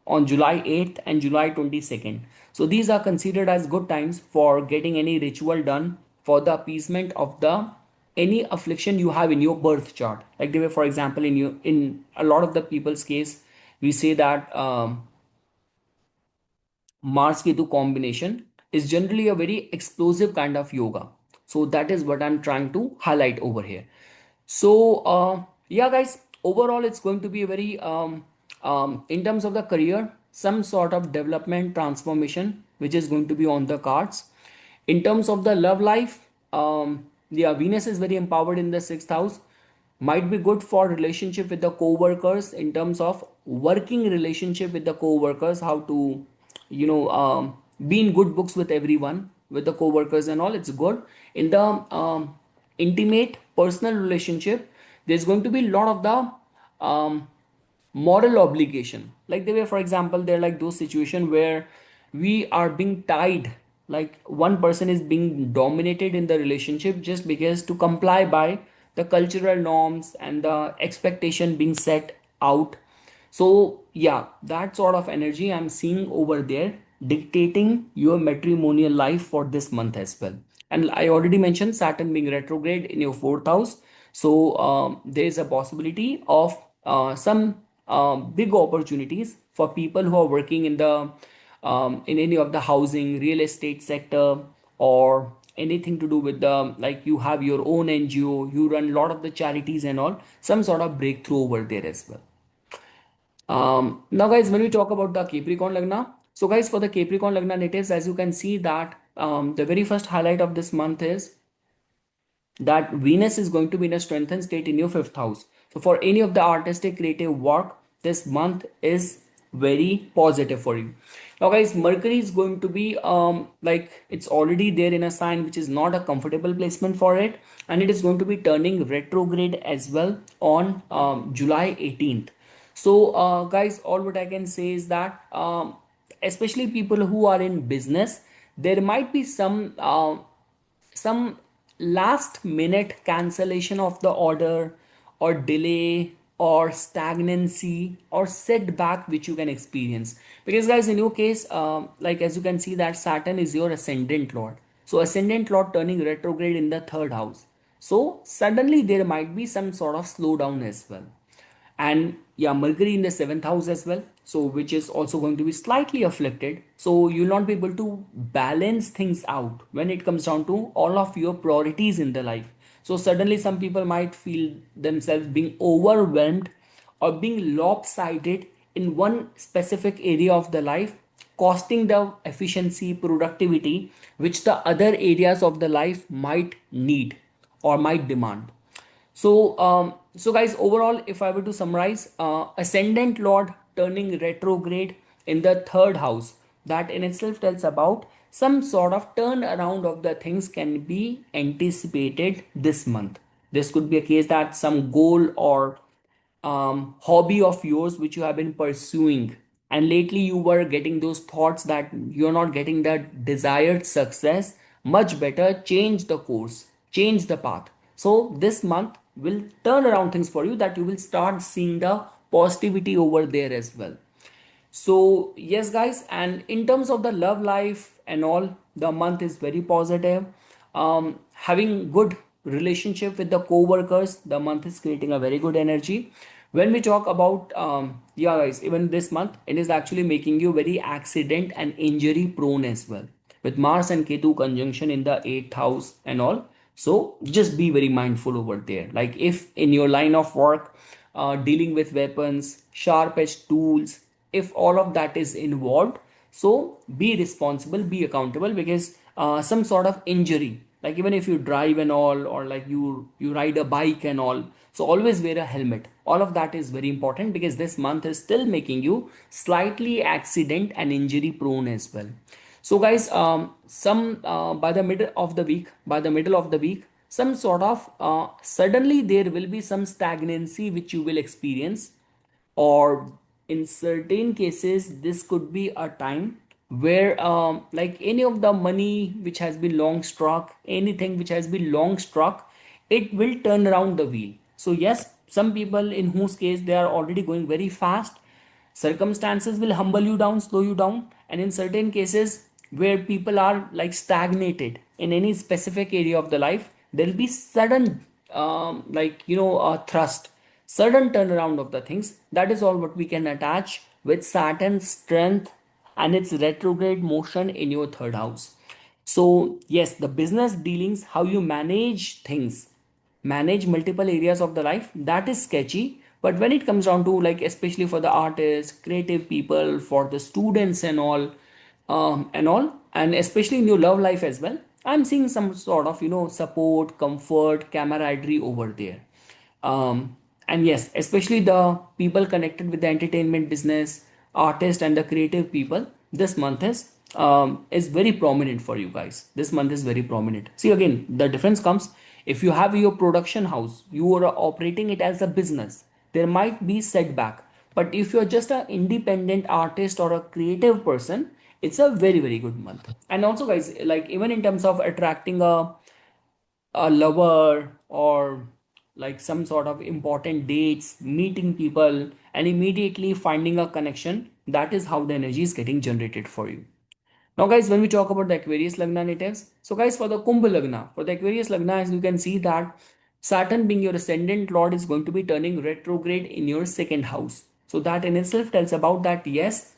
on July 8th and July 22nd. So these are considered as good times for getting any ritual done for the appeasement of the any affliction you have in your birth chart. Like they were, for example, in a lot of the people's case, we say that Mars Ketu combination is generally a very explosive kind of yoga. So that is what I'm trying to highlight over here. So yeah, guys, overall it's going to be a very in terms of the career, some sort of development transformation which is going to be on the cards. In terms of the love life, yeah, Venus is very empowered in the sixth house. Might be good for relationship with the co-workers, in terms of working relationship with the co-workers, how to be in good books with everyone, with the co-workers and all. It's good in the intimate personal relationship. There's going to be a lot of the moral obligation. Like they were, for example, they're like those situations where we are being tied, like one person is being dominated in the relationship just because to comply by the cultural norms and the expectation being set out. So yeah, that sort of energy I'm seeing over there dictating your matrimonial life for this month as well. And I already mentioned Saturn being retrograde in your fourth house. So there is a possibility of some big opportunities for people who are working in any of the housing, real estate sector, or anything to do with the, like you have your own NGO, you run a lot of the charities and all, some sort of breakthrough over there as well. Now, guys, when we talk about the Capricorn Lagna, so guys, for the Capricorn Lagna natives, as you can see that the very first highlight of this month is that Venus is going to be in a strengthened state in your fifth house. So for any of the artistic creative work, this month is very positive for you. Now, guys, Mercury is going to be like it's already there in a sign which is not a comfortable placement for it, and it is going to be turning retrograde as well on July 18th. So, guys, all what I can say is that especially people who are in business, there might be some last minute cancellation of the order, or delay, or stagnancy, or setback which you can experience. Because guys, in your case, like as you can see that Saturn is your ascendant lord, so ascendant lord turning retrograde in the third house, so suddenly there might be some sort of slowdown as well. And yeah, Mercury in the seventh house as well, so which is also going to be slightly afflicted. So you'll not be able to balance things out when it comes down to all of your priorities in the life. So suddenly some people might feel themselves being overwhelmed or being lopsided in one specific area of the life, costing the efficiency, productivity which the other areas of the life might need or might demand. So, so guys, overall, if I were to summarize, ascendant lord turning retrograde in the third house that in itself tells about some sort of turnaround of the things can be anticipated this month. This could be a case that some goal or hobby of yours which you have been pursuing, and lately you were getting those thoughts that you're not getting that desired success, much better change the course, change the path. So this month will turn around things for you, that you will start seeing the positivity over there as well. So yes guys, and in terms of the love life and all, the month is very positive. Having good relationship with the co-workers, the month is creating a very good energy. When we talk about yeah guys, even this month it is actually making you very accident and injury prone as well, with Mars and Ketu conjunction in the 8th house and all. So just be very mindful over there. Like if in your line of work, dealing with weapons, sharp edged tools, if all of that is involved, so be responsible, be accountable, because some sort of injury, like even if you drive and all, or like you ride a bike and all, so always wear a helmet. All of that is very important, because this month is still making you slightly accident and injury prone as well. So guys, some by the middle of the week, some sort of suddenly there will be some stagnancy which you will experience, or in certain cases this could be a time where like any of the money which has been long struck, anything which has been long struck, it will turn around the wheel. So yes, some people in whose case they are already going very fast, circumstances will humble you down, slow you down. And in certain cases where people are like stagnated in any specific area of the life, there will be sudden thrust, sudden turnaround of the things. That is all what we can attach with Saturn's strength and its retrograde motion in your third house. So yes, the business dealings, how you manage things, manage multiple areas of the life, that is sketchy. But when it comes down to, like, especially for the artists, creative people, for the students and all, and especially in your love life as well, I'm seeing some sort of support, comfort, camaraderie over there. And yes, especially the people connected with the entertainment business, artists and the creative people, this month is very prominent for you guys. This month is very prominent. See, again, the difference comes, if you have your production house, you are operating it as a business, there might be setback. But if you're just an independent artist or a creative person, it's a very very good month. And also guys, like even in terms of attracting a lover, or like some sort of important dates, meeting people, and immediately finding a connection, that is how the energy is getting generated for you. Now, guys, when we talk about the Aquarius Lagna natives, so guys, for the Kumbh Lagna, for the Aquarius Lagna, as you can see that Saturn, being your ascendant lord, is going to be turning retrograde in your second house. So that in itself tells about that, yes,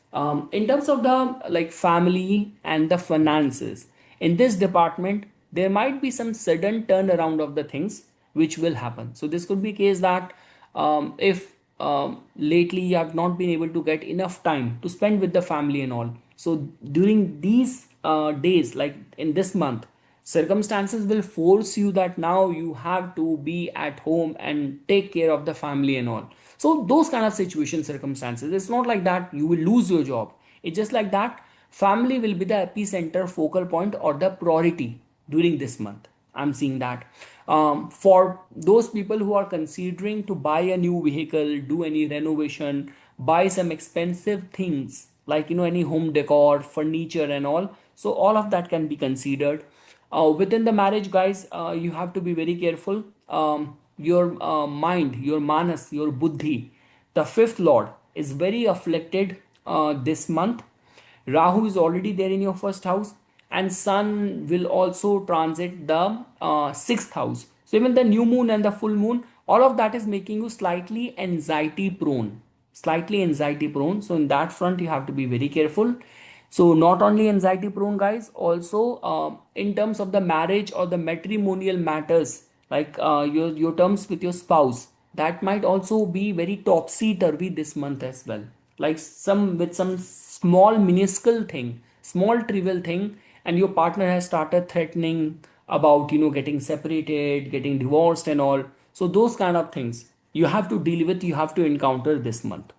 in terms of the like family and the finances, in this department, there might be some sudden turnaround of the things which will happen. So this could be case that if lately you have not been able to get enough time to spend with the family and all, so during these days, like in this month, circumstances will force you that now you have to be at home and take care of the family and all. So those kind of situation circumstances, it's not like that you will lose your job. It's just like that family will be the epicenter, focal point, or the priority during this month. I'm seeing that. For those people who are considering to buy a new vehicle, do any renovation, buy some expensive things like any home decor, furniture, and all. So all of that can be considered. Within the marriage, guys, you have to be very careful. Your mind, your manas, your buddhi, the fifth lord is very afflicted this month. Rahu is already there in your first house, and Sun will also transit the sixth house. So even the new moon and the full moon, all of that is making you slightly anxiety prone. Slightly anxiety prone. So in that front, you have to be very careful. So not only anxiety prone, guys, also in terms of the marriage or the matrimonial matters, like your terms with your spouse, that might also be very topsy turvy this month as well. Like some with some small minuscule thing, small trivial thing, and your partner has started threatening about getting separated, getting divorced, and all. So those kind of things you have to deal with, you have to encounter this month.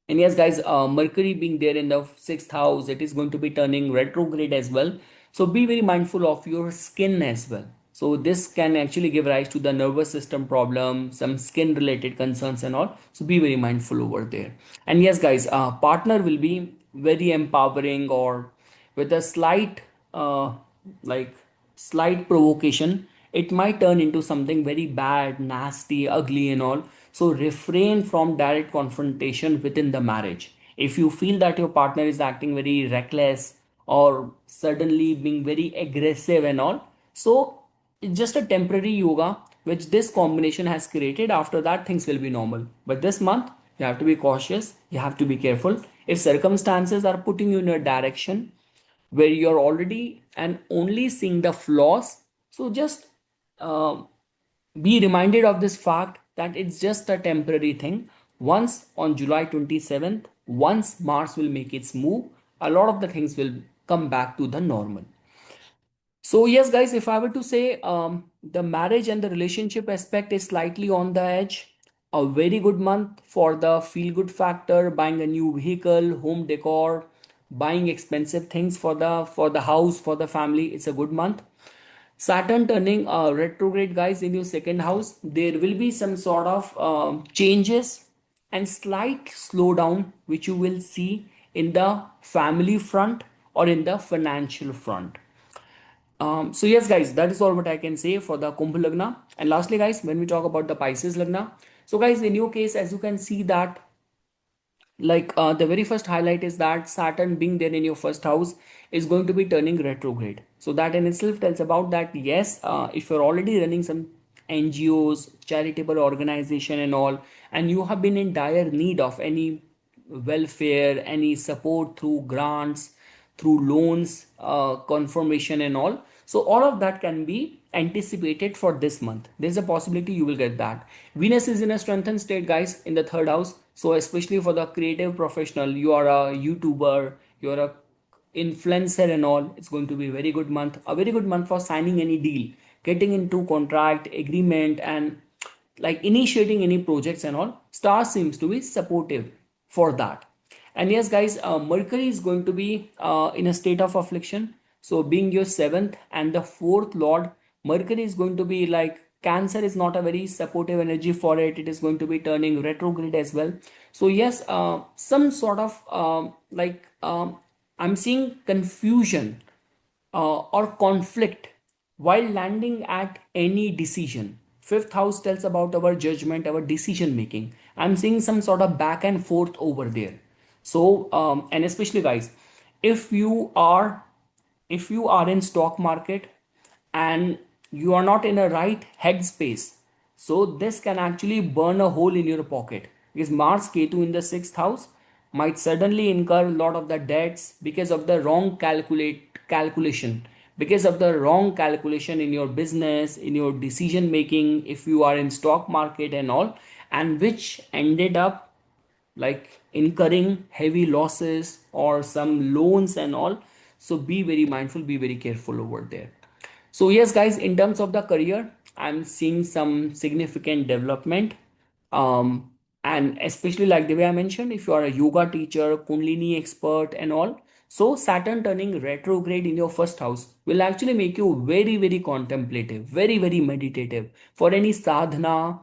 And yes, guys, Mercury being there in the sixth house, it is going to be turning retrograde as well. So be very mindful of your skin as well. So this can actually give rise to the nervous system problem, some skin related concerns and all. So be very mindful over there. And yes, guys, partner will be very empowering, or with a slight like slight provocation, it might turn into something very bad, nasty, ugly and all. So refrain from direct confrontation within the marriage. If you feel that your partner is acting very reckless or suddenly being very aggressive and all, so it's just a temporary yoga which this combination has created. After that, things will be normal. But this month, you have to be cautious, you have to be careful. If circumstances are putting you in a direction where you're already and only seeing the flaws, so just uh, be reminded of this fact that it's just a temporary thing. Once on July 27th, once Mars will make its move, a lot of the things will come back to the normal. So yes, guys, if I were to say, the marriage and the relationship aspect is slightly on the edge. A very good month for the feel good factor, buying a new vehicle, home decor, buying expensive things for the house, for the family. It's a good month. Saturn turning retrograde, guys, in your second house. There will be some sort of changes and slight slowdown which you will see in the family front or in the financial front. So yes, guys, that is all what I can say for the Kumbh Lagna. And lastly, guys, when we talk about the Pisces Lagna, so guys, in your case, as you can see that the very first highlight is that Saturn being there in your first house is going to be turning retrograde. So that in itself tells about that yes, if you're already running some NGOs, charitable organization and all, and you have been in dire need of any welfare, any support through grants, through loans, confirmation and all, so all of that can be anticipated for this month. There's a possibility you will get that. Venus is in a strengthened state, guys, in the third house. So especially for the creative professional, you are a YouTuber, you're a influencer and all, it's going to be a very good month. A very good month for signing any deal, getting into contract agreement, and like initiating any projects and all. Star seems to be supportive for that. And yes, guys, Mercury is going to be in a state of affliction. So being your seventh and the fourth lord, Mercury is going to be like Cancer is not a very supportive energy for it. It is going to be turning retrograde as well. So yes, some sort of I'm seeing confusion or conflict while landing at any decision. Fifth house tells about our judgment, our decision making. I'm seeing some sort of back and forth over there. So and especially, guys, if you are if you are in stock market and you are not in a right headspace, so this can actually burn a hole in your pocket, because Mars Ketu in the sixth house might suddenly incur a lot of the debts because of the wrong calculation, because of the wrong calculation in your business, in your decision making, if you are in stock market and all, and which ended up like incurring heavy losses or some loans and all. So be very mindful, be very careful over there. So yes, guys, in terms of the career, I'm seeing some significant development. And especially like the way I mentioned, if you are a yoga teacher, Kundalini expert and all, so Saturn turning retrograde in your first house will actually make you very, very contemplative, very, very meditative. For any sadhana,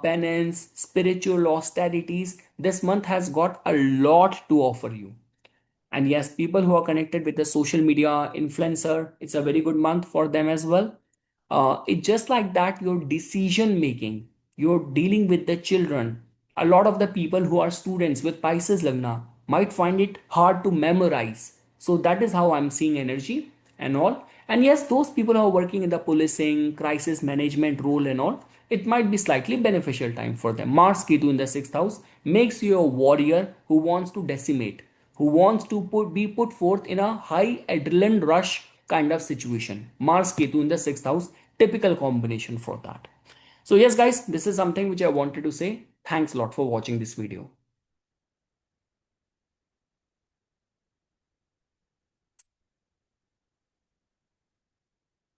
penance, spiritual austerities, this month has got a lot to offer you. And yes, people who are connected with the social media influencer, it's a very good month for them as well. It's just like that, your decision making, you're dealing with the children. A lot of the people who are students with Pisces Lagna might find it hard to memorize. So that is how I'm seeing energy and all. And yes, those people who are working in the policing, crisis management role and all, it might be slightly beneficial time for them. Mars Ketu in the sixth house makes you a warrior who wants to decimate, who wants to be put forth in a high adrenaline rush kind of situation. Mars Ketu in the sixth house, typical combination for that. So yes, guys, this is something which I wanted to say. Thanks a lot for watching this video.